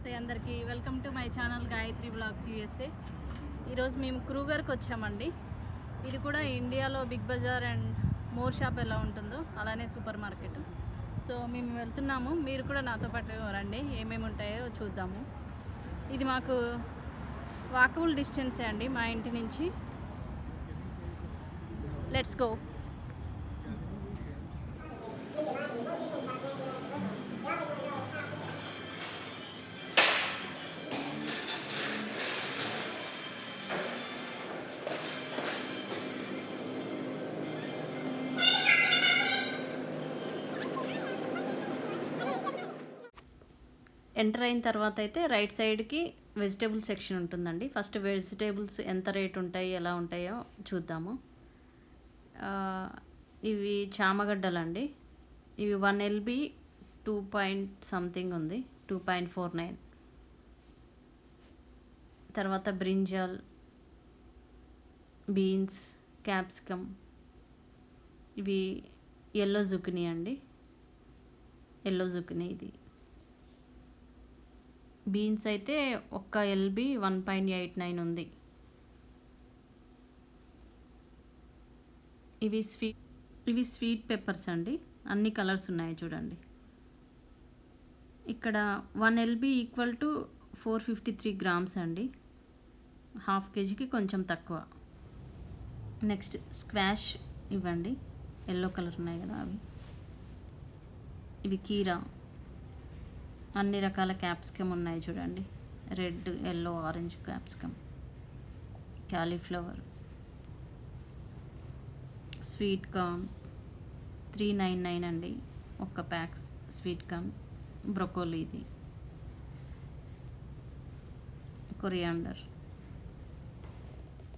నమస్తే అందరికీ welcome to my channel Gayatri blogs USA. ఈరోజు మేము క్రూగర్కి వచ్చామండి. ఇది కూడా ఇండియాలో Big Bazaar and More shop ఎలా ఉంటుందో అలానే సూపర్ మార్కెట్. సో మేము వెళ్తున్నాము, మీరు కూడా నాతో పాటు రండి, ఏమేమి ఉంటాయో చూద్దాము. ఇది మాకు వాకబుల్ డిస్టెన్సే అండి మా ఇంటి నుంచి. Let's go. ఎంటర్ అయిన తర్వాత అయితే రైట్ సైడ్కి వెజిటేబుల్ సెక్షన్ ఉంటుందండి. ఫస్ట్ వెజిటేబుల్స్ ఎంత రేట్ ఉంటాయి, ఎలా ఉంటాయో చూద్దాము. ఇవి చామగడ్డలండి. ఇవి 1 LB 2 పాయింట్ సంథింగ్ ఉంది, 2.49. తర్వాత బ్రింజాల్, బీన్స్, క్యాప్సికమ్. ఇవి ఎల్లో జుకినీ అండి, ఎల్లో జుకినీ. ఇది బీన్స్ అయితే ఒక్క LB 1.89 ఉంది. ఇవి స్వీట్ పెప్పర్స్ అండి, అన్ని కలర్స్ ఉన్నాయి చూడండి. ఇక్కడ 1 LB ఈక్వల్ టు 453 గ్రామ్స్ అండి, హాఫ్ కేజీకి కొంచెం తక్కువ. నెక్స్ట్ స్క్వాష్ ఇవ్వండి, ఎల్లో కలర్ ఉన్నాయి కదా అవి. ఇవి కీరా, అన్ని రకాల క్యాప్సికమ్ ఉన్నాయి చూడండి, red, yellow, orange capsicum. Cauliflower, sweet corn 399 అండి ఒక్క ప్యాక్స్ స్వీట్ కార్న్. బ్రొకోలీ, ఇది కొరియాండర్.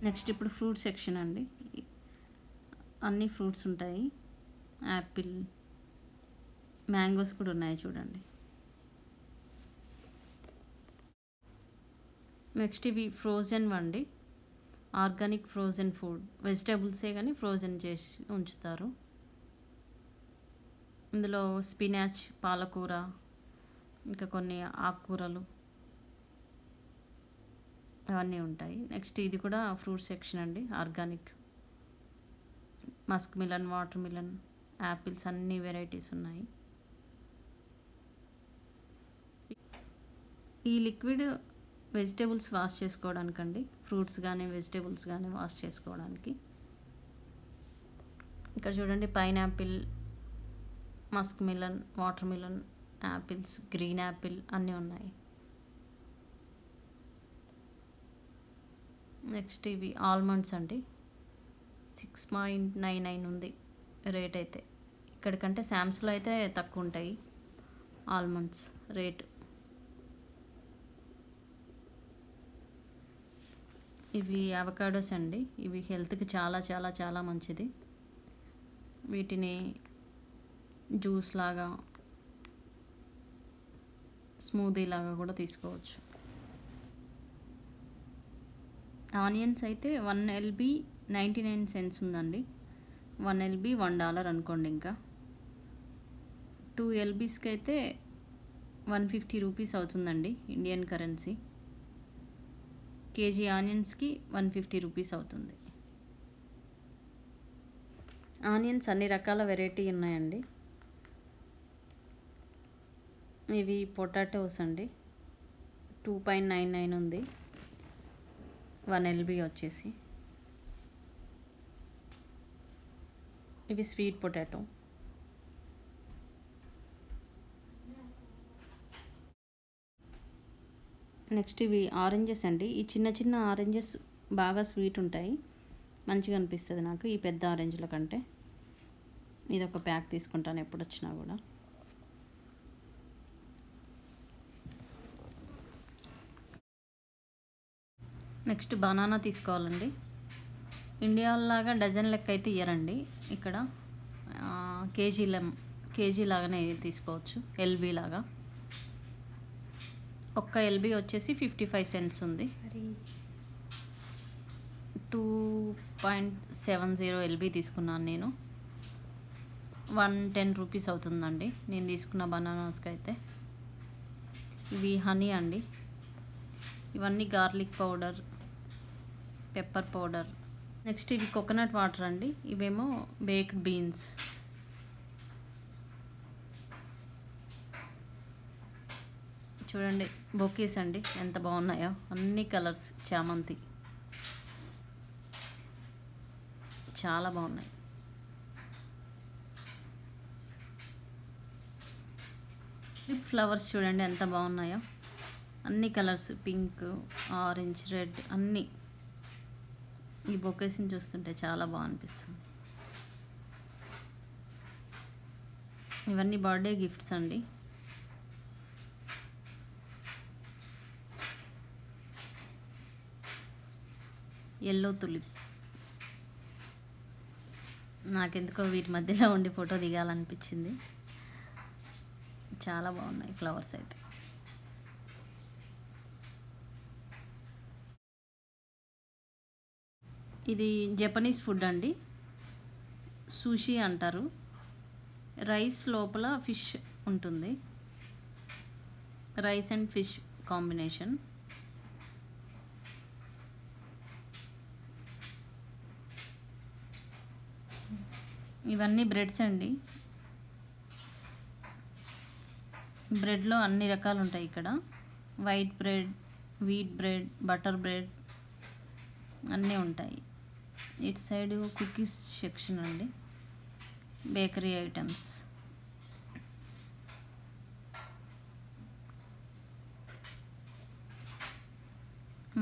నెక్స్ట్ ఇప్పుడు ఫ్రూట్ సెక్షన్ అండి, అన్ని ఫ్రూట్స్ ఉంటాయి. యాపిల్, మ్యాంగోస్ కూడా ఉన్నాయి చూడండి. నెక్స్ట్ ఇవి ఫ్రోజన్ అండి, ఆర్గానిక్ ఫ్రోజన్ ఫుడ్. వెజిటేబుల్సే కానీ ఫ్రోజన్ చేసి ఉంచుతారు. ఇందులో స్పినాచ్, పాలకూర, ఇంకా కొన్ని ఆకుకూరలు అవన్నీ ఉంటాయి. నెక్స్ట్ ఇది కూడా ఫ్రూట్ సెక్షన్ అండి, organic. Musk melon, water melon, apples, అన్ని వెరైటీస్ ఉన్నాయి. ఈ లిక్విడ్ వెజిటేబుల్స్ వాష్ చేసుకోవడానికండి, ఫ్రూట్స్ కానీ వెజిటేబుల్స్ కానీ వాష్ చేసుకోవడానికి. ఇక్కడ చూడండి, pineapple, Musk melon, water melon, apples, green Apple అన్నీ ఉన్నాయి. నెక్స్ట్ ఇవి ఆల్మండ్స్ అండి, 6.99 ఉంది రేట్ అయితే. ఇక్కడికంటే శామ్స్లో అయితే తక్కువ ఉంటాయి ఆల్మండ్స్ రేటు. ఇవి అవకాడోస్ అండి, ఇవి హెల్త్కి చాలా చాలా చాలా మంచిది. వీటిని జ్యూస్ లాగా, స్మూదీ లాగా కూడా తీసుకోవచ్చు. ఆనియన్స్ అయితే 1 LB 99 సెంట్స్ ఉందండి. 1 LB $1 అనుకోండి. ఇంకా 2 LBస్కి అయితే 150 రూపీస్ అవుతుందండి ఇండియన్ కరెన్సీ. కేజీ ఆనియన్స్కి 150 రూపీస్ అవుతుంది. ఆనియన్స్ అన్ని రకాల వెరైటీ ఉన్నాయండి. ఇవి పొటాటోస్ అండి, 2.99 ఉంది, 1 LB వచ్చేసి. ఇవి స్వీట్ పొటాటో. నెక్స్ట్ ఇవి ఆరెంజెస్ అండి. ఈ చిన్న చిన్న ఆరెంజెస్ బాగా స్వీట్ ఉంటాయి, మంచిగా అనిపిస్తుంది నాకు ఈ పెద్ద ఆరెంజ్ల కంటే. ఇది ఒక ప్యాక్ తీసుకుంటాను ఎప్పుడు వచ్చినా కూడా. నెక్స్ట్ బనానా తీసుకోవాలండి. ఇండియాలాగా డజన్ లెక్క అయితే ఇయ్యరండి ఇక్కడ, కేజీ లాగానే తీసుకోవచ్చు, LB లాగా. ఒక్క LB వచ్చేసి 55 సెంట్స్ ఉంది. 2.70 LB తీసుకున్నాను నేను. 110 రూపీస్ అవుతుందండి నేను తీసుకున్న బనానాస్కి అయితే. ఇవి హనీ అండి. ఇవన్నీ garlic powder, pepper powder. Next ఇవి కోకోనట్ వాటర్ అండి. ఇవేమో బేక్డ్ బీన్స్. చూడండి బొకేస్ అండి ఎంత బాగున్నాయో, అన్ని కలర్స్ చామంతి, చాలా బాగున్నాయి. లిప్ ఫ్లవర్స్ చూడండి ఎంత బాగున్నాయో, అన్ని కలర్స్, పింక్, ఆరెంజ్, రెడ్ అన్నీ. ఈ బొకేస్ని చూస్తుంటే చాలా బాగా అనిపిస్తుంది. ఇవన్నీ బర్త్డే గిఫ్ట్స్ అండి. Yellow tulip. నాకెందుకో వీటి మధ్యలో ఉండి ఫోటో దిగాలనిపించింది. చాలా బాగున్నాయి ఫ్లవర్స్ అయితే. ఇది జపనీస్ ఫుడ్ అండి, సూషీ అంటారు. రైస్ లోపల ఫిష్ ఉంటుంది, రైస్ అండ్ ఫిష్ కాంబినేషన్. ఇవన్నీ బ్రెడ్స్ అండి. బ్రెడ్లో అన్ని రకాలు ఉంటాయి ఇక్కడ. White bread, wheat bread, butter bread అన్నీ ఉంటాయి. ఇటు సైడ్ కుకీస్ సెక్షన్ అండి, బేకరీ ఐటమ్స్.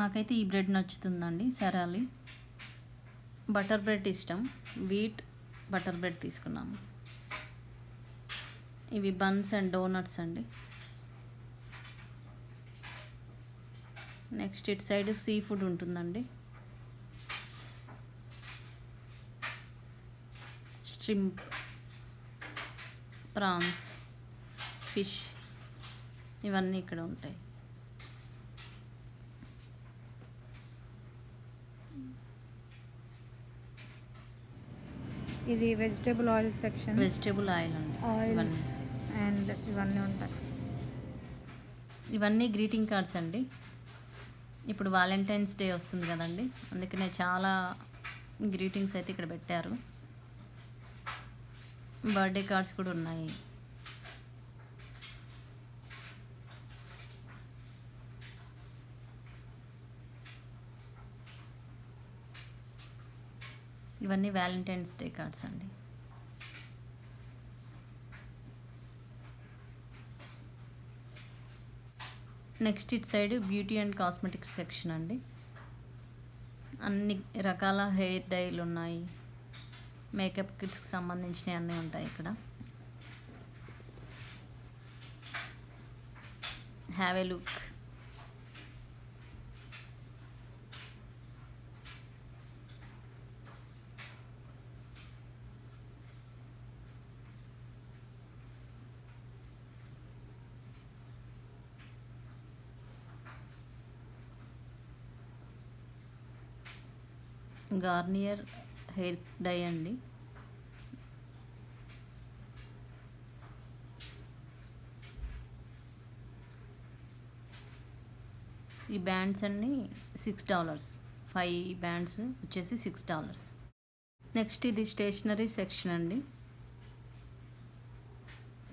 మాకైతే ఈ బ్రెడ్ నచ్చుతుందండి, సరాలి. బటర్ బ్రెడ్ ఇష్టం, వీట్ బటర్ బ్రెడ్ తీసుకున్నాము. ఇవి బన్స్ అండ్ డోనట్స్ అండి. నెక్స్ట్ ఇటు సైడ్ సీ ఫుడ్ ఉంటుందండి. స్ట్రింప్, ప్రాన్స్, ఫిష్ ఇవన్నీ ఇక్కడ ఉంటాయి. ఇది vegetable oil section. Vegetable oil అండి, ఆయిల్స్ అండ్ ఇవన్నీ ఉంటాయి. ఇవన్నీ గ్రీటింగ్ కార్డ్స్ అండి. ఇప్పుడు వాలెంటైన్స్ డే వస్తుంది కదండి, అందుకనే చాలా గ్రీటింగ్స్ అయితే ఇక్కడ పెట్టారు. బర్త్డే కార్డ్స్ కూడా ఉన్నాయి. ఇవన్నీ వ్యాలంటైన్స్ డే కార్డ్స్ అండి. Next it side beauty and cosmetics section అండి. అన్ని రకాల హెయిర్ డైలు ఉన్నాయి, మేకప్ కిట్స్కి సంబంధించినవి అన్నీ ఉంటాయి ఇక్కడ. Have a look. Garnier hair dye అండి. ఈ బ్యాండ్స్ అన్నీ $6, 5 బ్యాండ్స్ వచ్చేసి $6. నెక్స్ట్ ఇది స్టేషనరీ సెక్షన్ అండి.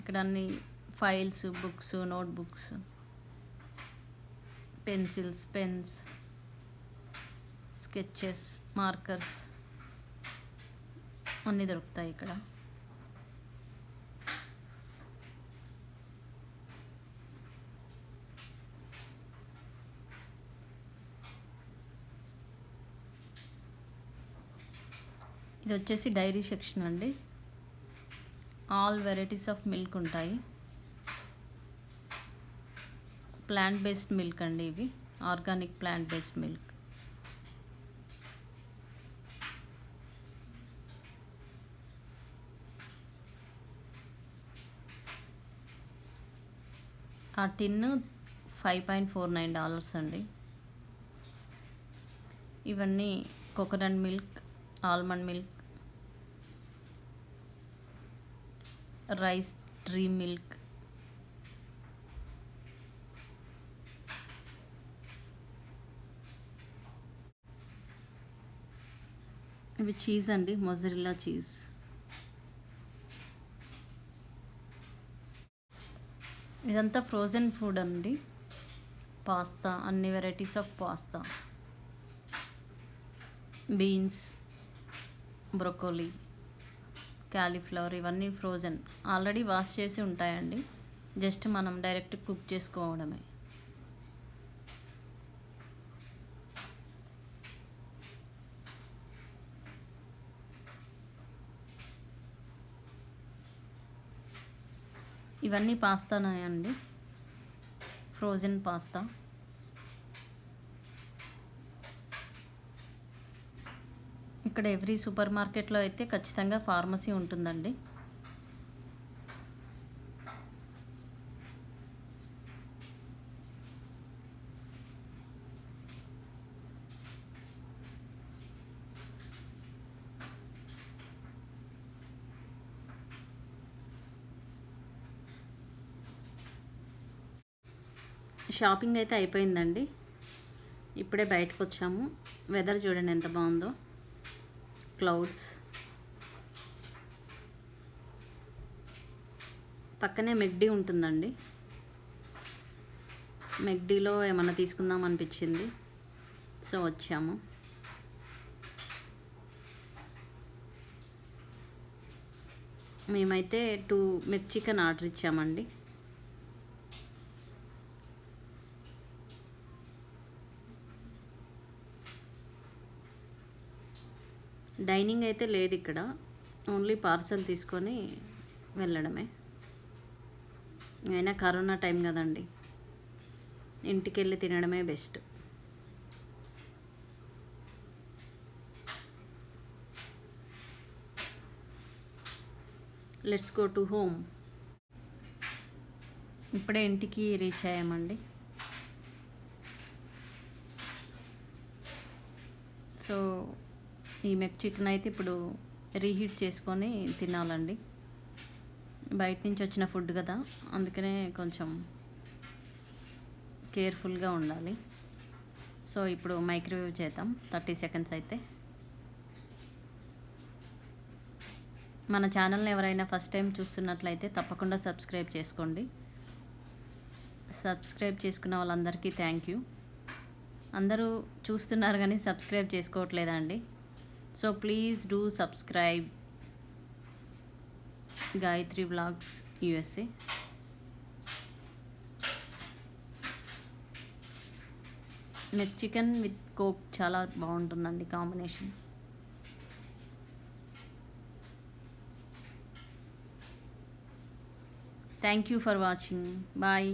ఇక్కడ అన్ని files, books, notebooks, pencils, pens, sketches, markers అన్నీ దొరుకుతాయి ఇక్కడ. ఇది వచ్చేసి డైరీ సెక్షన్ అండి. ఆల్ వెరైటీస్ ఆఫ్ మిల్క్ ఉంటాయి. ప్లాంట్ బేస్డ్ మిల్క్ అండి, ఇవి ఆర్గానిక్ ప్లాంట్ బేస్డ్ మిల్క్. ఆ టిన్ $5.49 అండి. ఇవన్నీ coconut milk, almond milk, rice dream milk, ఇవి చీజ్ అండి, మొజరెల్లా చీజ్. ఇదంతా ఫ్రోజన్ ఫుడ్ అండి. పాస్తా, అన్ని varieties of pasta, beans, broccoli, cauliflower, ఇవన్నీ ఫ్రోజన్, ఆల్రెడీ వాష్ చేసి ఉంటాయండి. జస్ట్ మనం డైరెక్ట్ కుక్ చేసుకోవడమే. ఇవన్నీ పాస్తానే అండి, ఫ్రోజన్ పాస్తా. ఇక్కడ ఎవ్రీ సూపర్ మార్కెట్లో అయితే ఖచ్చితంగా ఫార్మసీ ఉంటుందండి. షాపింగ్ అయితే అయిపోయిందండి. ఇప్పుడే బయటకు వచ్చాము. వెదర్ చూడండి ఎంత బాగుందో, క్లౌడ్స్. పక్కనే మెక్డీ ఉంటుందండి. మెక్డీలో ఏమన్నా తీసుకుందాం అనిపించింది, సో వచ్చాము. మేమైతే 2 మెక్ చికెన్ ఆర్డర్ ఇచ్చామండి. డైనింగ్ అయితే లేదు ఇక్కడ, ఓన్లీ పార్సల్ తీసుకొని వెళ్ళడమే. అయినా కరోనా టైం కదండి, ఇంటికి వెళ్ళి తినడమే best. Let's go to home. ఇప్పుడే ఇంటికి రీచ్ అయ్యామండి. సో ఈ మెక్ చికెన్ అయితే ఇప్పుడు రీహీట్ చేసుకొని తినాలండి. బయట నుంచి వచ్చిన ఫుడ్ కదా, అందుకనే కొంచెం కేర్ఫుల్గా ఉండాలి. సో ఇప్పుడు మైక్రోవేవ్ చేద్దాం 30 సెకండ్స్ అయితే. మన ఛానల్ని ఎవరైనా ఫస్ట్ టైం చూస్తున్నట్లయితే తప్పకుండా సబ్స్క్రైబ్ చేసుకోండి. సబ్స్క్రైబ్ చేసుకున్న వాళ్ళందరికీ థ్యాంక్ యూ. అందరూ చూస్తున్నారు కానీ సబ్స్క్రైబ్ చేసుకోవట్లేదండి. So please do subscribe Gayatri vlogs USA. McChicken with Coke చాలా బాగుంటుందండి combination. Thank you for watching. Bye.